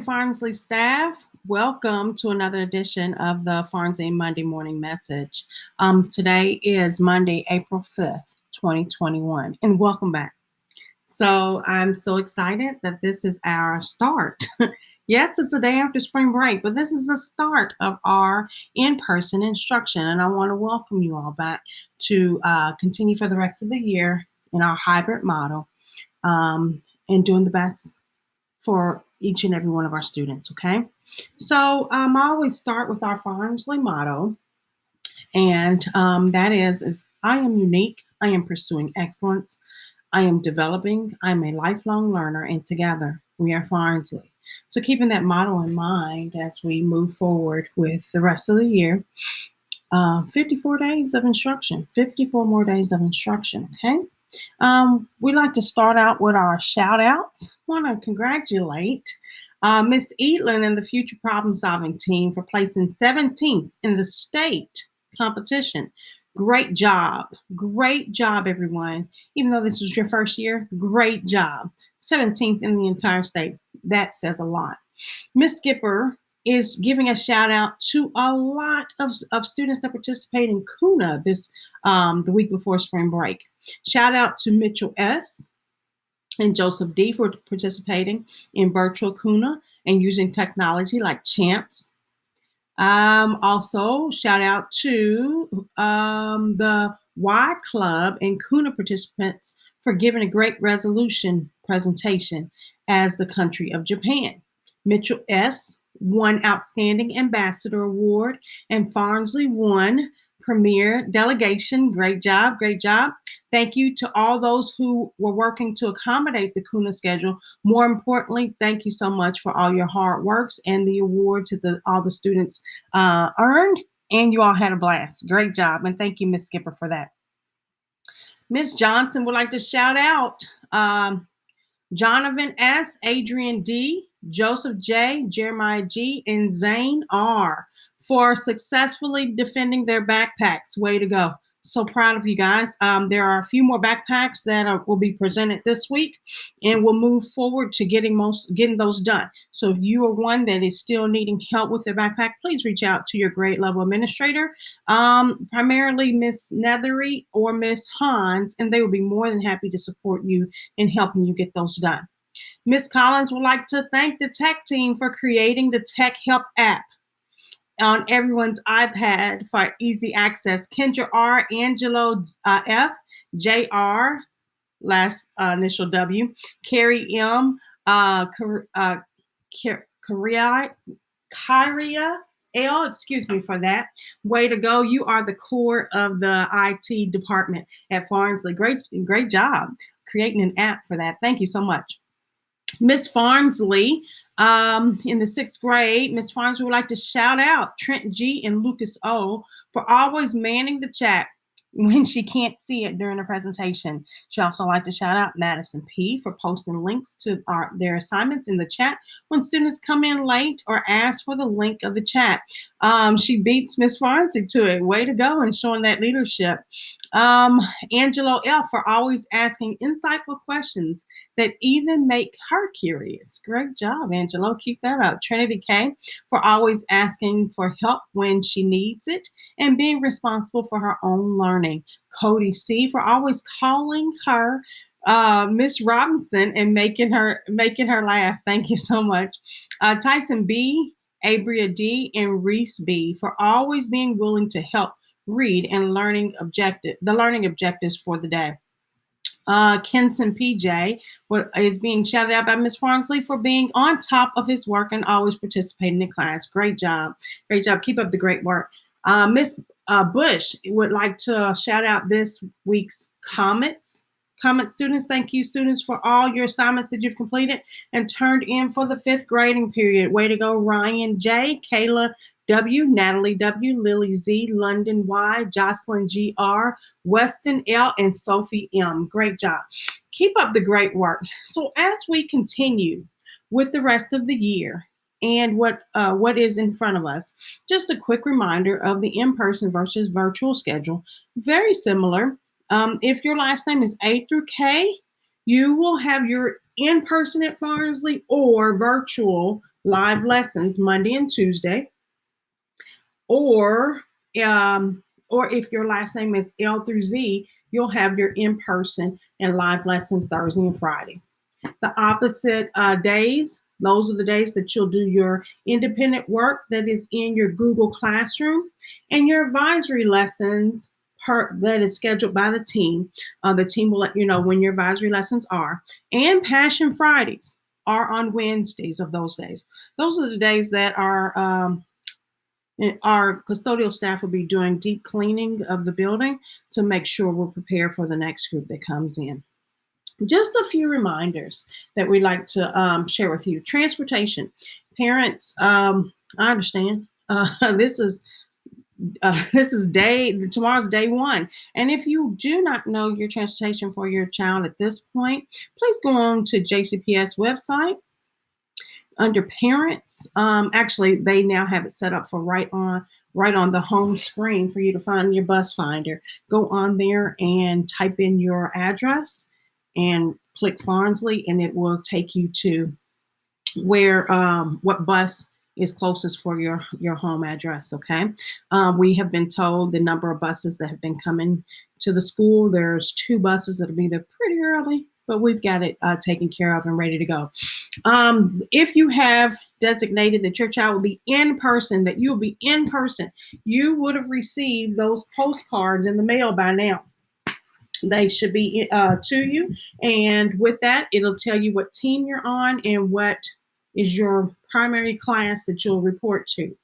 morning, Farnsley staff. Welcome to another edition of the Farnsley Monday Morning Message. Today is Monday, April 5th, 2021, and welcome back. So I'm so excited that this is our start. Yes, it's the day after spring break, but this is the start of our in-person instruction, and I want to welcome you all back to continue for the rest of the year in our hybrid model and doing the best for each and every one of our students, okay? So I always start with our Farnsley motto, and that is I am unique, I am pursuing excellence, I am developing, I'm a lifelong learner, and together we are Farnsley. So keeping that motto in mind as we move forward with the rest of the year, 54 days of instruction, 54 more days of instruction, okay? We'd like to start out with our shout outs. Want to congratulate Miss Eatlin and the Future Problem Solving Team for placing 17th in the state competition. Great job. Great job, everyone. Even though this was your first year, great job. 17th in the entire state. That says a lot. Miss Skipper is giving a shout out to a lot of students that participate in CUNA the week before spring break. Shout out to Mitchell S. and Joseph D. for participating in virtual CUNA and using technology like Champs. Also, shout out to the Y Club and CUNA participants for giving a great resolution presentation as the country of Japan. Mitchell S. won Outstanding Ambassador Award, and Farnsley won Premier Delegation. Great job, great job. Thank you to all those who were working to accommodate the CUNA schedule. More importantly, thank you so much for all your hard works and the awards that all the students earned, and you all had a blast. Great job, and thank you, Miss Skipper, for that. Miss Johnson would like to shout out Jonathan S., Adrian D., Joseph J., Jeremiah G., and Zane R. for successfully defending their backpacks. Way to go. So proud of you guys. There are a few more backpacks that will be presented this week, and we'll move forward to getting those done. So if you are one that is still needing help with their backpack, please reach out to your grade level administrator, primarily Miss Nethery or Miss Hans, and they will be more than happy to support you in helping you get those done. Miss Collins would like to thank the tech team for creating the Tech Help app on everyone's iPad for easy access. Kendra R., Angelo F., JR, last initial W, Carrie M., Kyria L., excuse me for that. Way to go. You are the core of the IT department at Farnsley. Great job creating an app for that. Thank you so much. Miss Farnsley, in the 6th grade, Miss Farnsley would like to shout out Trent G. and Lucas O. for always manning the chat when she can't see it during the presentation. She also like to shout out Madison P. for posting links to their assignments in the chat when students come in late or ask for the link of the chat. She beats Miss Farnsey to it. Way to go and showing that leadership. Angelo F. for always asking insightful questions that even make her curious. Great job, Angelo. Keep that up. Trinity K. for always asking for help when she needs it and being responsible for her own learning. Cody C. for always calling her Miss Robinson and making her laugh. Thank you so much. Tyson B., Abria D., and Reese B. for always being willing to help read and the learning objectives for the day. Kenson PJ is being shouted out by Miss Farnsley for being on top of his work and always participating in class. Great job. Great job. Keep up the great work. Miss Bush would like to shout out this week's comments students. Thank you, students, for all your assignments that you've completed and turned in for the 5th grading period. Way to go, Ryan J., Kayla W., Natalie W., Lily Z., London Y., Jocelyn G.R., Weston L., and Sophie M. Great job. Keep up the great work. So as we continue with the rest of the year and what is in front of us, just a quick reminder of the in-person versus virtual schedule. Very similar. If your last name is A through K, you will have your in-person at Farnsley or virtual live lessons Monday and Tuesday, or or if your last name is L through Z, you'll have your in-person and live lessons Thursday and Friday. The opposite days, those are the days that you'll do your independent work that is in your Google Classroom, and your advisory lessons that is scheduled by the team. The team will let you know when your advisory lessons are. And Passion Fridays are on Wednesdays of those days. Those are the days that our custodial staff will be doing deep cleaning of the building to make sure we're prepared for the next group that comes in. Just a few reminders that we'd like to share with you. Transportation. Parents, I understand. This is tomorrow's day one. And if you do not know your transportation for your child at this point, please go on to JCPS website under parents. Actually, they now have it set up for right on the home screen for you to find your bus finder. Go on there and type in your address and click Farnsley, and it will take you to where what bus is closest for your home address. Okay, we have been told the number of buses that have been coming to the school. There's 2 buses that'll be there pretty early, but we've got it taken care of and ready to go. If you have designated that your child will be in person, that you will be in person, you would have received those postcards in the mail by now. They should be to you, and with that, it'll tell you what team you're on and what is your primary class that you'll report to.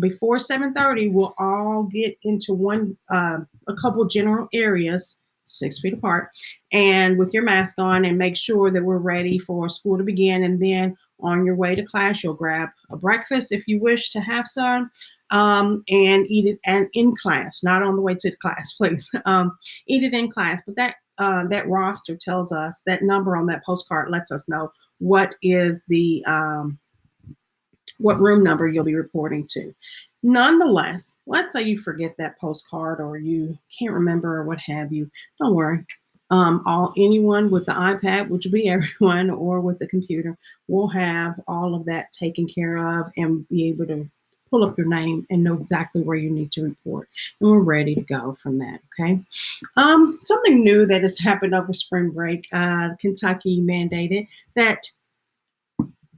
Before 7:30, we'll all get into a couple general areas, 6 feet apart, and with your mask on, and make sure that we're ready for school to begin. And then on your way to class, you'll grab a breakfast if you wish to have some, and eat it and in class, not on the way to the class, please. Eat it in class. But that roster tells us, that number on that postcard lets us know what is the what room number you'll be reporting to. Nonetheless, let's say you forget that postcard or you can't remember or what have you. Don't worry. Anyone with the iPad, which will be everyone, or with the computer, will have all of that taken care of and be able to pull up your name and know exactly where you need to report. And we're ready to go from that. Okay. Something new that has happened over spring break. Kentucky mandated that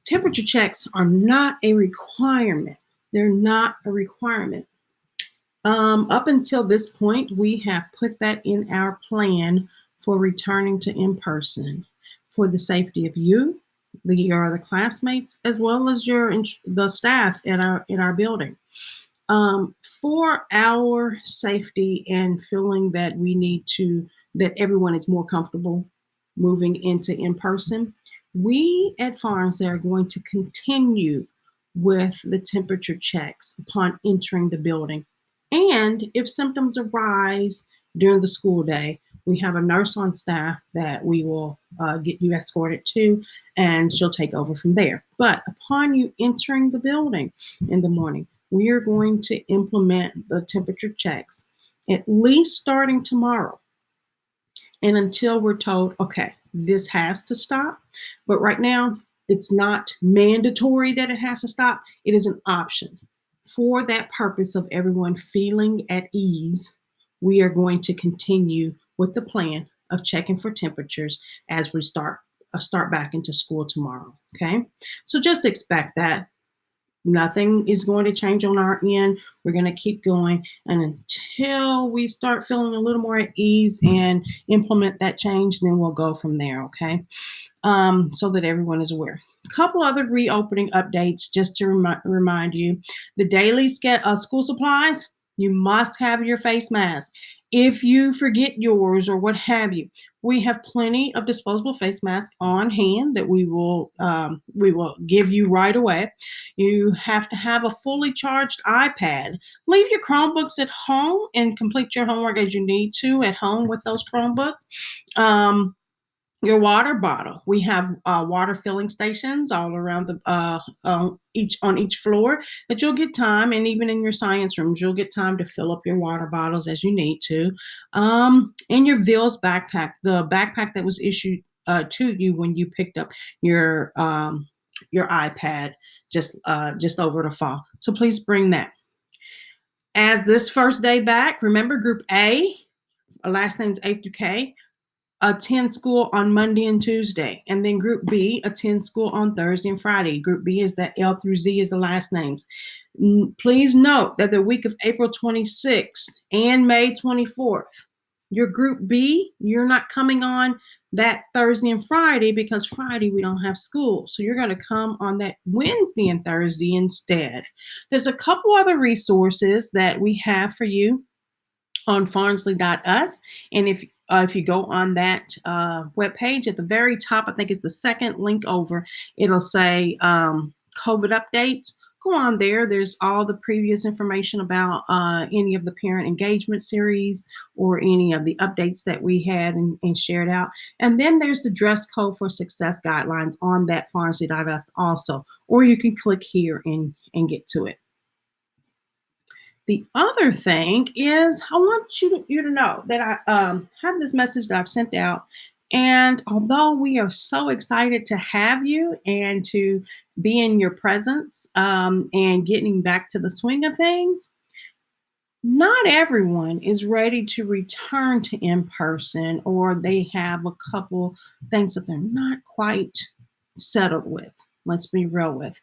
temperature checks are not a requirement. They're not a requirement. Up until this point, we have put that in our plan for returning to in-person for the safety of you, your other classmates, as well as the staff in our building. For our safety and feeling that that everyone is more comfortable moving into in-person, we at Farnsley are going to continue with the temperature checks upon entering the building. And if symptoms arise during the school day, we have a nurse on staff that we will get you escorted to, and she'll take over from there. But upon you entering the building in the morning, we are going to implement the temperature checks, at least starting tomorrow. And until we're told, okay, this has to stop. But right now, it's not mandatory that it has to stop. It is an option. For that purpose of everyone feeling at ease, we are going to continue with the plan of checking for temperatures as we start back into school tomorrow. Okay, so just expect that. Nothing is going to change on our end. We're going to keep going, and until we start feeling a little more at ease and implement that change, then we'll go from there. Okay, so that everyone is aware. A couple other reopening updates just to remind you: the daily school supplies. You must have your face mask. If you forget yours or what have you, we have plenty of disposable face masks on hand that we will give you right away. You have to have a fully charged iPad. Leave your Chromebooks at home and complete your homework as you need to at home with those Chromebooks. Your water bottle. We have water filling stations all around on each floor that you'll get time, and even in your science rooms, you'll get time to fill up your water bottles as you need to. And your Vils backpack, the backpack that was issued to you when you picked up your your iPad just over the fall. So please bring that. As this first day back, remember Group A, last name's A through K, attend school on Monday and Tuesday. And then Group B, attend school on Thursday and Friday. Group B is the L through Z is the last names. Please note that the week of April 26th and May 24th, your Group B, you're not coming on that Thursday and Friday because Friday we don't have school. So you're going to come on that Wednesday and Thursday instead. There's a couple other resources that we have for you on farnsley.us. And if you go on that webpage at the very top, I think it's the second link over, it'll say COVID updates. Go on there. There's all the previous information about any of the parent engagement series or any of the updates that we had and shared out. And then there's the dress code for success guidelines on that farnsley.us also, or you can click here and get to it. The other thing is I want you to know that I have this message that I've sent out. And although we are so excited to have you and to be in your presence and getting back to the swing of things, not everyone is ready to return to in person, or they have a couple things that they're not quite settled with. Let's be real with.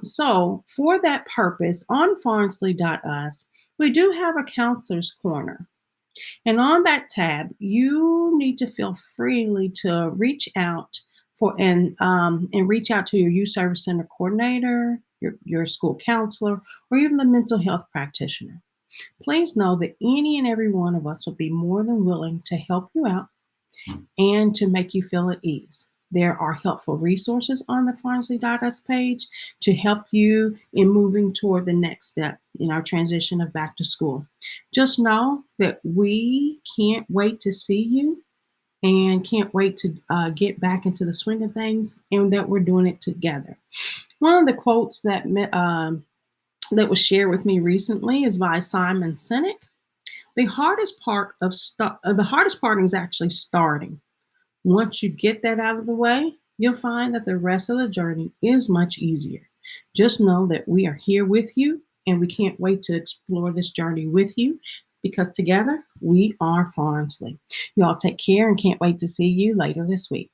So, for that purpose, on farnsley.us, we do have a counselor's corner. And on that tab, you need to feel freely to reach out and reach out to your youth service center coordinator, your school counselor, or even the mental health practitioner. Please know that any and every one of us will be more than willing to help you out and to make you feel at ease. There are helpful resources on the farnsley.us page to help you in moving toward the next step in our transition of back to school. Just know that we can't wait to see you and can't wait to get back into the swing of things, and that we're doing it together. One of the quotes that was shared with me recently is by Simon Sinek. The hardest part is actually starting. Once you get that out of the way, you'll find that the rest of the journey is much easier. Just know that we are here with you, and we can't wait to explore this journey with you, because together we are Farnsley. You all take care and can't wait to see you later this week.